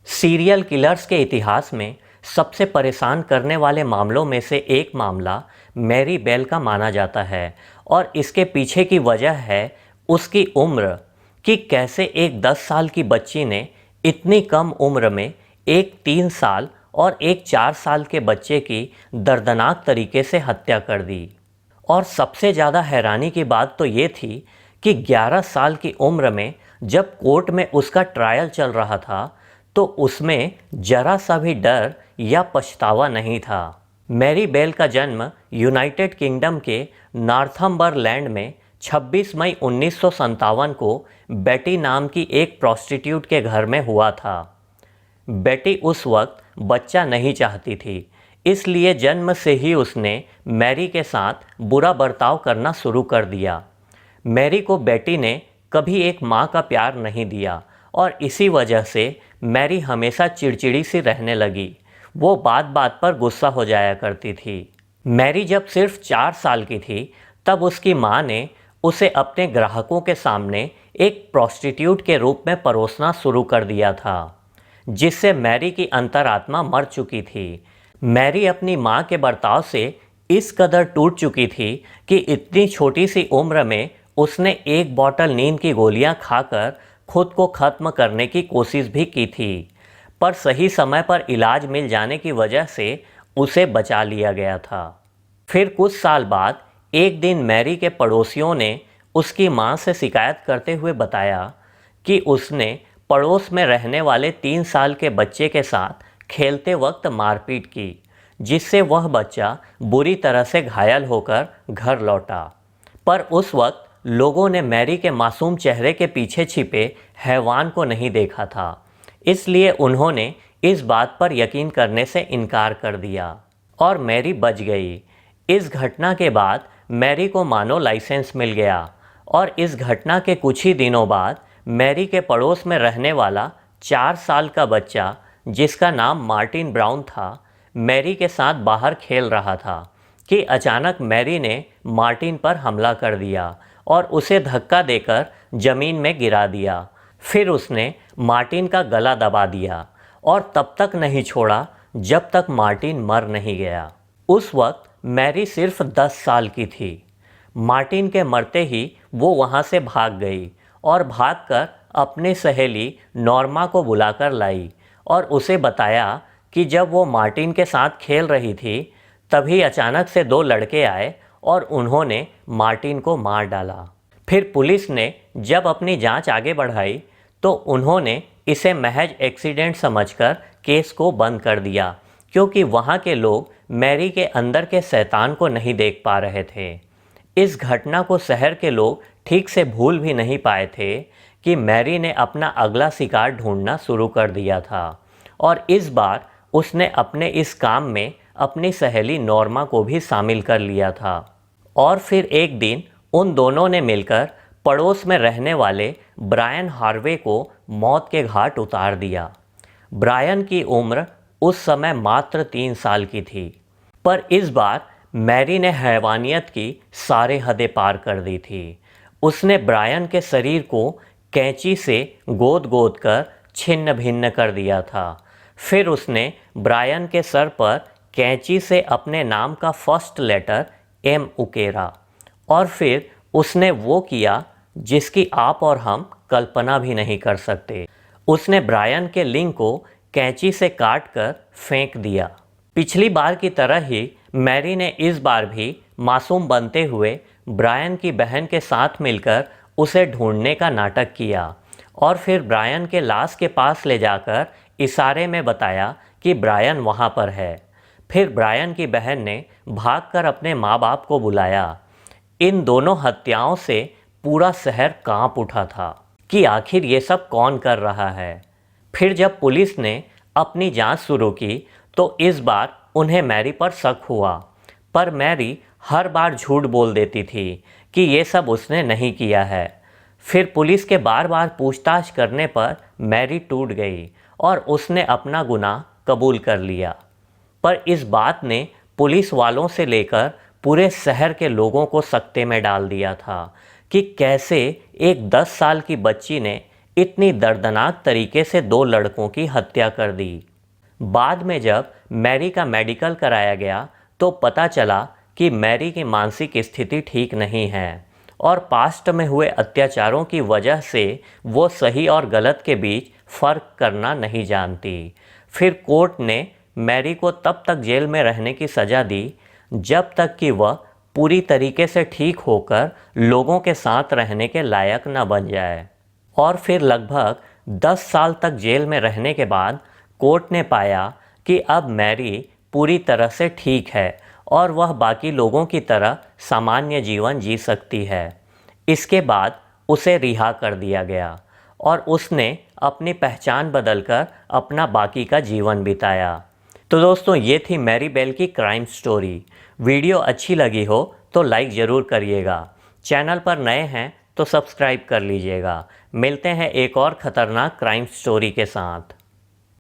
Serial killers के इतिहास में सबसे परेशान करने वाले मामलों में से एक मामला मैरी बेल का माना जाता है और इसके पीछे की वजह है उसकी उम्र कि कैसे एक 10 साल की बच्ची ने इतनी कम उम्र में एक 3 साल और एक 4 साल के बच्चे की दर्दनाक तरीके से हत्या कर दी। और सबसे ज़्यादा हैरानी की बात तो ये थी कि 11 साल की उम्र में जब कोर्ट में उसका ट्रायल चल रहा था तो उसमें जरा सा भी डर या पछतावा नहीं था। मैरी बेल का जन्म यूनाइटेड किंगडम के नॉर्थम्बरलैंड में 26 मई 1957 को बेटी नाम की एक प्रोस्टिट्यूट के घर में हुआ था। बेटी उस वक्त बच्चा नहीं चाहती थी, इसलिए जन्म से ही उसने मैरी के साथ बुरा बर्ताव करना शुरू कर दिया। मैरी को बेटी ने कभी एक माँ का प्यार नहीं दिया और इसी वजह से मैरी हमेशा चिड़चिड़ी सी रहने लगी। वो बात बात पर गुस्सा हो जाया करती थी। मैरी जब सिर्फ 4 साल की थी तब उसकी माँ ने उसे अपने ग्राहकों के सामने एक प्रोस्टिट्यूट के रूप में परोसना शुरू कर दिया था, जिससे मैरी की अंतरात्मा मर चुकी थी। मैरी अपनी माँ के बर्ताव से इस कदर टूट चुकी थी कि इतनी छोटी सी उम्र में उसने एक बोतल नींद की गोलियां खाकर खुद को ख़त्म करने की कोशिश भी की थी, पर सही समय पर इलाज मिल जाने की वजह से उसे बचा लिया गया था। फिर कुछ साल बाद एक दिन मैरी के पड़ोसियों ने उसकी मां से शिकायत करते हुए बताया कि उसने पड़ोस में रहने वाले 3 साल के बच्चे के साथ खेलते वक्त मारपीट की, जिससे वह बच्चा बुरी तरह से घायल होकर घर लौटा। पर उस वक्त लोगों ने मैरी के मासूम चेहरे के पीछे छिपे हैवान को नहीं देखा था, इसलिए उन्होंने इस बात पर यकीन करने से इनकार कर दिया और मैरी बच गई। इस घटना के बाद मैरी को मानो लाइसेंस मिल गया और इस घटना के कुछ ही दिनों बाद मैरी के पड़ोस में रहने वाला 4 साल का बच्चा, जिसका नाम मार्टिन ब्राउन था, मैरी के साथ बाहर खेल रहा था कि अचानक मैरी ने मार्टिन पर हमला कर दिया और उसे धक्का देकर ज़मीन में गिरा दिया। फिर उसने मार्टिन का गला दबा दिया और तब तक नहीं छोड़ा जब तक मार्टिन मर नहीं गया। उस वक्त मैरी सिर्फ 10 साल की थी। मार्टिन के मरते ही वो वहाँ से भाग गई और भागकर अपनी सहेली नॉर्मा को बुलाकर लाई और उसे बताया कि जब वो मार्टिन के साथ खेल रही थी तभी अचानक से 2 लड़के आए और उन्होंने मार्टिन को मार डाला। फिर पुलिस ने जब अपनी जांच आगे बढ़ाई तो उन्होंने इसे महज एक्सीडेंट समझकर केस को बंद कर दिया, क्योंकि वहाँ के लोग मैरी के अंदर के शैतान को नहीं देख पा रहे थे। इस घटना को शहर के लोग ठीक से भूल भी नहीं पाए थे कि मैरी ने अपना अगला शिकार ढूंढना शुरू कर दिया था और इस बार उसने अपने इस काम में अपनी सहेली नॉर्मा को भी शामिल कर लिया था। और फिर एक दिन उन दोनों ने मिलकर पड़ोस में रहने वाले ब्रायन हार्वे को मौत के घाट उतार दिया। ब्रायन की उम्र उस समय मात्र 3 साल की थी, पर इस बार मैरी ने हैवानियत की सारे हदें पार कर दी थी। उसने ब्रायन के शरीर को कैंची से गोद गोद कर छिन्न भिन्न कर दिया था। फिर उसने ब्रायन के सर पर कैंची से अपने नाम का फर्स्ट लेटर M उकेरा और फिर उसने वो किया जिसकी आप और हम कल्पना भी नहीं कर सकते। उसने ब्रायन के लिंग को कैंची से काट कर फेंक दिया। पिछली बार की तरह ही मैरी ने इस बार भी मासूम बनते हुए ब्रायन की बहन के साथ मिलकर उसे ढूंढने का नाटक किया और फिर ब्रायन के लाश के पास ले जाकर इशारे में बताया कि ब्रायन वहाँ पर है। फिर ब्रायन की बहन ने भागकर अपने माँ बाप को बुलाया। इन दोनों हत्याओं से पूरा शहर कांप उठा था कि आखिर ये सब कौन कर रहा है। फिर जब पुलिस ने अपनी जांच शुरू की तो इस बार उन्हें मैरी पर शक हुआ, पर मैरी हर बार झूठ बोल देती थी कि ये सब उसने नहीं किया है। फिर पुलिस के बार बार पूछताछ करने पर मैरी टूट गई और उसने अपना गुनाह कबूल कर लिया। पर इस बात ने पुलिस वालों से लेकर पूरे शहर के लोगों को सकते में डाल दिया था कि कैसे एक 10 साल की बच्ची ने इतनी दर्दनाक तरीके से 2 लड़कों की हत्या कर दी। बाद में जब मैरी का मेडिकल कराया गया तो पता चला कि मैरी की मानसिक स्थिति ठीक नहीं है और पास्ट में हुए अत्याचारों की वजह से वो सही और गलत के बीच फ़र्क करना नहीं जानती। फिर कोर्ट ने मैरी को तब तक जेल में रहने की सज़ा दी जब तक कि वह पूरी तरीके से ठीक होकर लोगों के साथ रहने के लायक न बन जाए। और फिर लगभग 10 साल तक जेल में रहने के बाद कोर्ट ने पाया कि अब मैरी पूरी तरह से ठीक है और वह बाकी लोगों की तरह सामान्य जीवन जी सकती है। इसके बाद उसे रिहा कर दिया गया और उसने अपनी पहचान बदलकर अपना बाकी का जीवन बिताया। तो दोस्तों, ये थी मैरी बेल की क्राइम स्टोरी। वीडियो अच्छी लगी हो तो लाइक ज़रूर करिएगा। चैनल पर नए हैं तो सब्सक्राइब कर लीजिएगा। मिलते हैं एक और ख़तरनाक क्राइम स्टोरी के साथ।